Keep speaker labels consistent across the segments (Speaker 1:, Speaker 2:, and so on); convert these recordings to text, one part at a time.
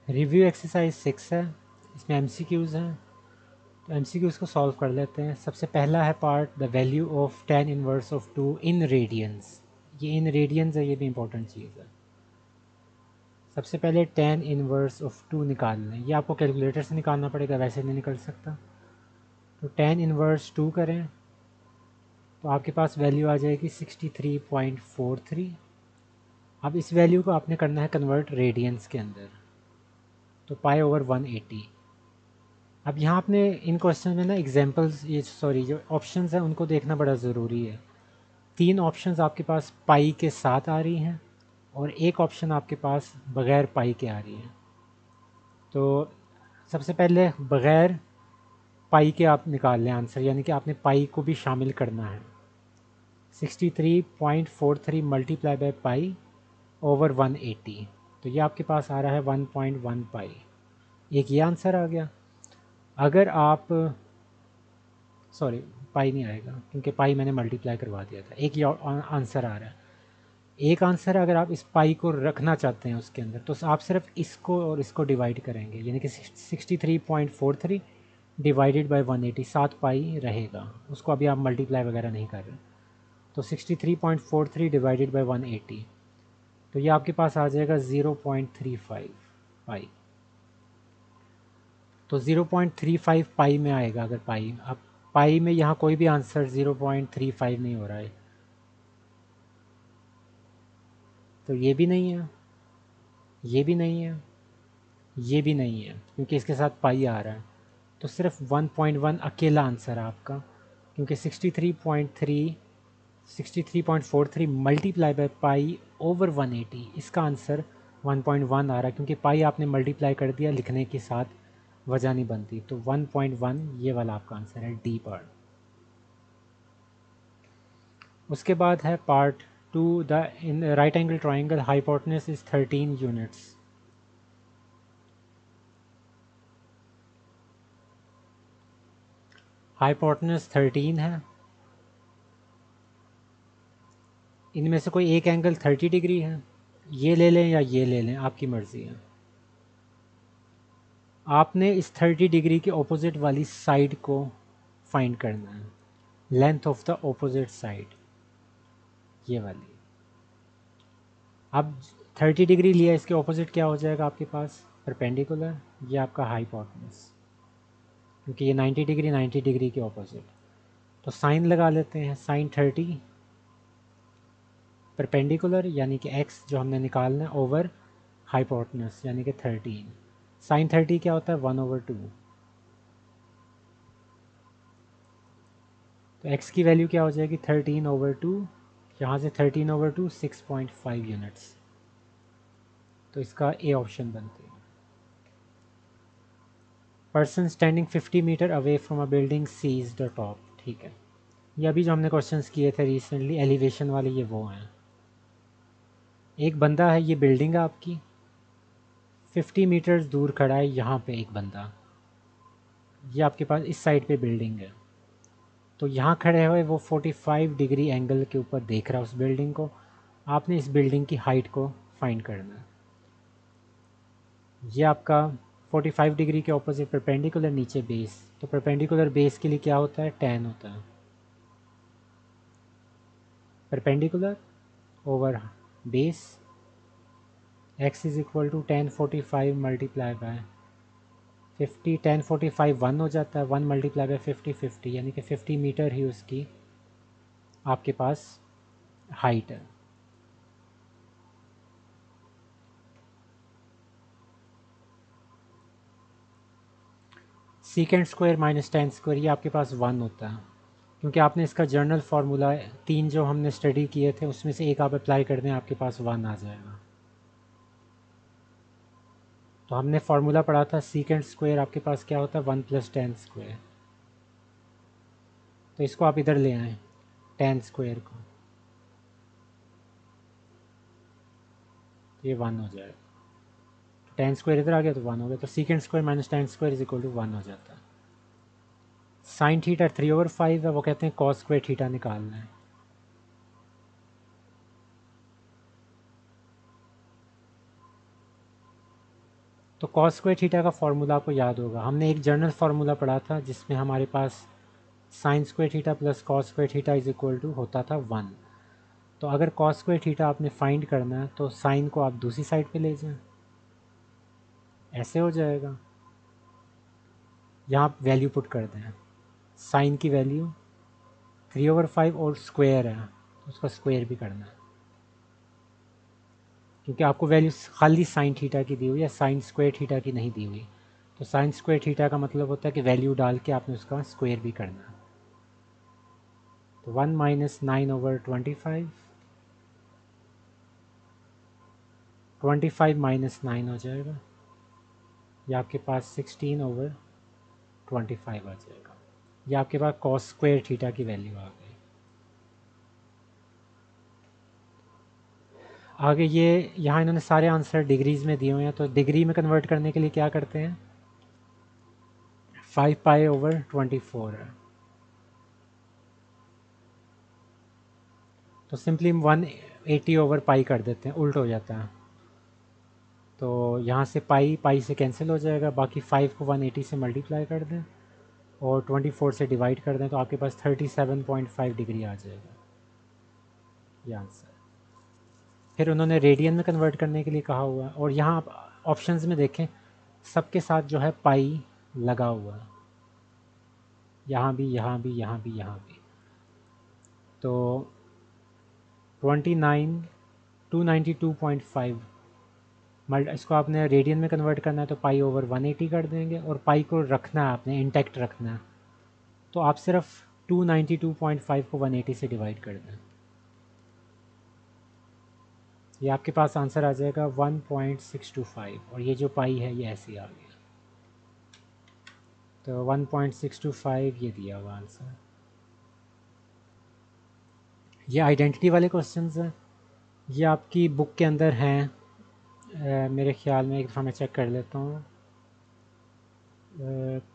Speaker 1: Review exercise 6 है, इसमें MCQs हैं। तो एमसीक्यूज़ को सॉल्व कर लेते हैं। सबसे पहला है part, the value of tan inverse of 2 in radiance. ये इन रेडियंस है, ये भी इंपॉर्टेंट चीज़ है। सबसे पहले tan इनवर्स ऑफ 2 निकालना है। ये आपको कैलकुलेटर से निकालना पड़ेगा, वैसे नहीं निकल सकता। तो tan इनवर्स 2 करें तो आपके पास वैल्यू आ जाएगी 63.43। अब इस वैल्यू को आपने करना है कन्वर्ट रेडियंस के अंदर, तो पाई ओवर 180। अब यहाँ आपने इन क्वेश्चन में ना एग्जांपल्स, ये सॉरी जो ऑप्शंस हैं उनको देखना बड़ा ज़रूरी है। 3 ऑप्शंस आपके पास पाई के साथ आ रही हैं और एक ऑप्शन आपके पास बग़ैर पाई के आ रही है। तो सबसे पहले बग़ैर पाई के आप निकाल लें आंसर, यानी कि आपने पाई को भी शामिल करना है। 63.43 मल्टीप्लाई बाई पाई ओवर 180, तो ये आपके पास आ रहा है 1.1 पाई। एक ये आंसर आ गया। अगर आप सॉरी, पाई नहीं आएगा क्योंकि पाई मैंने मल्टीप्लाई करवा दिया था। एक ये आंसर आ रहा है। एक आंसर अगर आप इस पाई को रखना चाहते हैं उसके अंदर, तो आप सिर्फ इसको और इसको डिवाइड करेंगे, यानी कि 63.43 डिवाइडेड बाई 180, 7 पाई रहेगा। उसको अभी आप मल्टीप्लाई वगैरह नहीं कर रहे। तो 63.43 डिवाइडेड बाई 180, तो ये आपके पास आ जाएगा 0.35 पाई। तो 0.35 पाई में आएगा। अगर पाई, अब पाई में यहाँ कोई भी आंसर 0.35 नहीं हो रहा है, तो ये भी नहीं है, ये भी नहीं है, ये भी नहीं है, क्योंकि इसके साथ पाई आ रहा है। तो सिर्फ 1.1 अकेला आंसर है आपका, क्योंकि 63.43 मल्टीप्लाई बाई पाई ओवर 180, इसका आंसर 1.1 आ रहा है, क्योंकि पाई आपने मल्टीप्लाई कर दिया लिखने के साथ, वजह नहीं बनती। तो 1.1 ये वाला आपका आंसर है, डी पार्ट। उसके बाद है part 2, the in right angle triangle hypotenuse is 13 units. Hypotenuse 13 है। इनमें से कोई एक एंगल 30 डिग्री है, ये ले लें या ये ले लें, आपकी मर्ज़ी है। आपने इस 30 डिग्री के ऑपोजिट वाली साइड को फाइंड करना है, length of the opposite side, ये वाली। अब 30 डिग्री लिया, इसके ऑपोजिट क्या हो जाएगा आपके पास, परपेंडिकुलर। ये आपका हाइपोटेनस, क्योंकि ये 90 डिग्री 90 डिग्री के ऑपोजिट। तो साइन लगा लेते हैं, साइन 30 परपेंडिकुलर यानी कि x जो हमने निकालना है ओवर हाइपोटेनस यानी कि 13। साइन 30 क्या होता है, 1/2। तो x की वैल्यू क्या हो जाएगी, 13/2। यहाँ से 13/2 6.5 यूनिट्स। तो इसका ए ऑप्शन बनते हैं। Person standing 50 metre away from a building sees the top. ठीक है, ये अभी जो हमने क्वेश्चंस किए थे रिसेंटली एलिवेशन वाले, ये वो हैं। एक बंदा है, ये बिल्डिंग है आपकी, 50 मीटर्स दूर खड़ा है यहाँ पे एक बंदा। ये आपके पास इस साइड पे बिल्डिंग है, तो यहाँ खड़े हुए वो 45 डिग्री एंगल के ऊपर देख रहा है उस बिल्डिंग को। आपने इस बिल्डिंग की हाइट को फाइंड करना है। ये आपका 45 डिग्री के ऑपोजिट परपेंडिकुलर, नीचे बेस। तो परपेंडिकुलर बेस के लिए क्या होता है, tan होता है। Perpendicular over base, x is equal to tan 45 multiply by 50। tan 45 1 हो जाता है, 1 मल्टीप्लाई बाय 50 50, यानी कि 50 मीटर ही उसकी आपके पास हाइट है। सीकेंड स्क्वायर माइनस tan स्क्वायर, ये आपके पास 1 होता है, क्योंकि आपने इसका जर्नल फार्मूला 3 जो हमने स्टडी किए थे उसमें से एक आप अप्लाई कर दें, आपके पास 1 आ जाएगा। तो हमने फार्मूला पढ़ा था सीकेंड स्क्वायर आपके पास क्या होता है, 1 + tan स्क्वायर। तो इसको आप इधर ले आएँ, tan स्क्वायर को, तो ये 1 हो जाएगा। तो tan स्क्वायर इधर आ गया तो 1 हो गया। तो secant square minus tan square is equal to 1 हो जाता है। साइन थीटा 3/5 है, वो कहते हैं कॉस स्क्वायर थीटा निकालना है। तो कॉस स्क्वायर थीटा का फार्मूला आपको याद होगा, हमने एक जनरल फार्मूला पढ़ा था जिसमें हमारे पास sine square theta plus cos square theta is equal to होता था 1। तो अगर कॉस स्क्वायर थीटा आपने फाइंड करना है तो साइन को आप दूसरी साइड पे ले जाएं, ऐसे हो जाएगा। यहाँ आप वैल्यू पुट कर दें, साइन की वैल्यू 3/5 और स्क्वायर है तो उसका स्क्वायर भी करना है, क्योंकि आपको वैल्यू खाली साइन थीटा की दी हुई है, साइन स्क्वायर थीटा की नहीं दी हुई। तो साइन स्क्वायर थीटा का मतलब होता है कि वैल्यू डाल के आपने उसका स्क्वायर भी करना है। तो 1 - 9/25, 25 - 9 हो जाएगा, ये आपके पास 16/25 आ जाएगा। ये आपके पास कॉस स्क्वायर थीटा की वैल्यू आ गई। आगे ये यहाँ इन्होंने सारे आंसर डिग्रीज में दिए हुए हैं, तो डिग्री में कन्वर्ट करने के लिए क्या करते हैं, 5π/24 है, तो सिंपली 180/π कर देते हैं, उल्ट हो जाता है। तो यहाँ से पाई पाई से कैंसिल हो जाएगा, बाकी 5 को 180 से मल्टीप्लाई कर दें और 24 से डिवाइड कर दें तो आपके पास 37.5 डिग्री आ जाएगा ये आंसर। फिर उन्होंने रेडियन में कन्वर्ट करने के लिए कहा हुआ है, और यहाँ आप ऑप्शंस में देखें सबके साथ जो है पाई लगा हुआ है, यहाँ भी, यहाँ भी, यहाँ भी, यहाँ भी। तो 292.5 इसको आपने रेडियन में कन्वर्ट करना है तो π/180 कर देंगे, और पाई को रखना है आपने, इंटैक्ट रखना है, तो आप सिर्फ 292.5 को 180 से डिवाइड कर दें, ये आपके पास आंसर आ जाएगा 1.625, और ये जो पाई है ये ऐसे आ गया, तो 1.625 ये दिया हुआ आंसर। ये आइडेंटिटी वाले क्वेश्चंस हैं, ये आपकी बुक के अंदर हैं, मेरे ख्याल में एक दफ़ा मैं चेक कर लेता हूँ,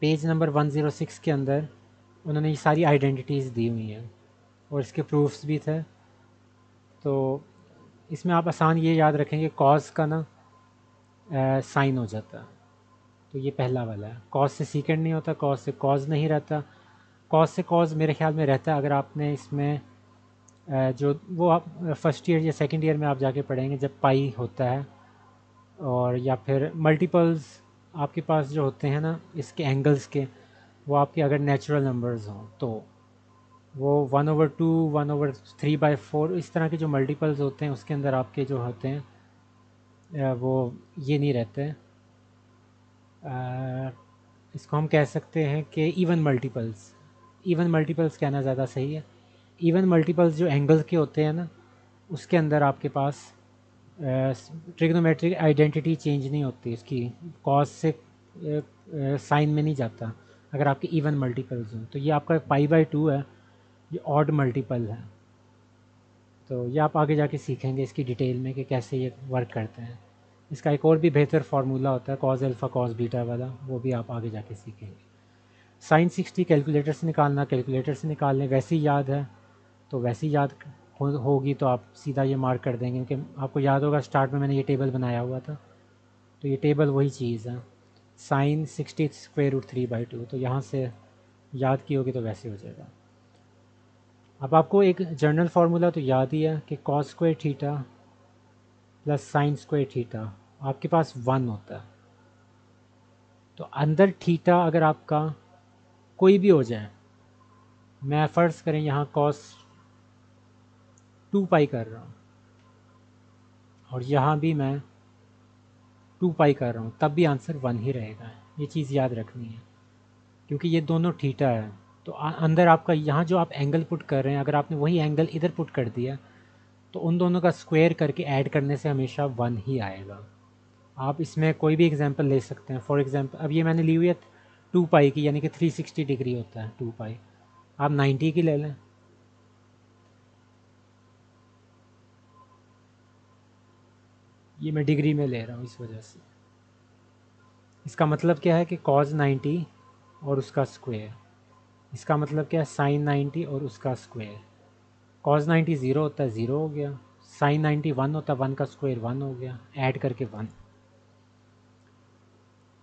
Speaker 1: पेज नंबर 106 के अंदर उन्होंने ये सारी आइडेंटिटीज़ दी हुई हैं और इसके प्रूफ्स भी थे। तो इसमें आप आसान ये याद रखेंगे, कॉज का ना साइन हो जाता है, तो ये पहला वाला है। कॉज से सीकेंड नहीं होता, कॉज से कॉज नहीं रहता, कॉज से कॉज मेरे ख्याल में रहता है अगर आपने इसमें जो वो आप फर्स्ट ईयर या सेकंड ईयर में आप जाके पढ़ेंगे जब पाई होता है, और या फिर मल्टीपल्स आपके पास जो होते हैं ना इसके एंगल्स के, वो आपके अगर नेचुरल नंबर्स हों तो वो 1/2, 1/3/4 इस तरह के जो मल्टीपल्स होते हैं उसके अंदर आपके जो होते हैं वो ये नहीं रहते। इसको हम कह सकते हैं कि इवन मल्टीपल्स, इवन मल्टीपल्स कहना ज़्यादा सही है। इवन मल्टीपल्स जो एंगल्स के होते हैं ना उसके अंदर आपके पास ट्रिग्नोमेट्रिक आइडेंटिटी चेंज नहीं होती, इसकी कॉस से साइन में नहीं जाता अगर आपके इवन मल्टीपल्स हों। तो ये आपका π/2 है, ये ऑड मल्टीपल है, तो ये आप आगे जाके सीखेंगे इसकी डिटेल में कि कैसे ये वर्क करते हैं। इसका एक और भी बेहतर फार्मूला होता है कॉज अल्फ़ा कॉज बीटा वाला, वो भी आप आगे जाके सीखेंगे। साइन 60 कैलकुलेटर से निकालना, कैलकुलेटर से निकाल लें, वैसे ही याद है तो वैसे ही याद होगी तो आप सीधा ये मार्क कर देंगे, क्योंकि आपको याद होगा स्टार्ट में मैंने ये टेबल बनाया हुआ था, तो ये टेबल वही चीज़ है, साइन 60√3/2, तो यहाँ से याद की होगी तो वैसे हो जाएगा। अब आपको एक जनरल फार्मूला तो याद ही है कि cos square theta plus sign square theta आपके पास 1 होता है। तो अंदर थीटा अगर आपका कोई भी हो जाए, मैं फ़र्ज़ करें यहाँ कॉस 2π कर रहा हूँ और यहाँ भी मैं 2π कर रहा हूँ, तब भी आंसर 1 ही रहेगा, ये चीज़ याद रखनी है, क्योंकि ये दोनों थीटा है। तो अंदर आपका यहाँ जो आप एंगल पुट कर रहे हैं, अगर आपने वही एंगल इधर पुट कर दिया तो उन दोनों का स्क्वायर करके ऐड करने से हमेशा 1 ही आएगा। आप इसमें कोई भी एग्जांपल ले सकते हैं, फॉर एग्जांपल अब ये मैंने ली हुई है 2π की, यानी कि 360 डिग्री होता है 2π, आप 90 की ले लें, ये मैं डिग्री में ले रहा हूँ इस वजह से। इसका मतलब क्या है कि कॉज 90 और उसका स्क्वायर, इसका मतलब क्या है साइन 90 और उसका स्क्वायर। कॉज 90 ज़ीरो होता है, ज़ीरो हो गया, साइन 90 1 होता है, 1 का स्क्वायर 1 हो गया, ऐड करके 1।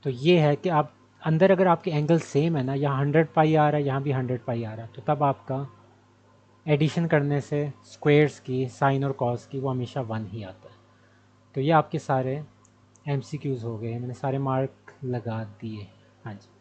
Speaker 1: तो ये है कि आप अंदर अगर आपके एंगल सेम है ना, यहाँ 100 पाई आ रहा है, यहाँ भी 100 पाई आ रहा है, तो तब आपका एडिशन करने से स्क्वेयर्स की साइन और कॉस की वो हमेशा 1 ही आता है। तो ये आपके सारे MCQs हो गए, मैंने सारे मार्क लगा दिए। हाँ जी।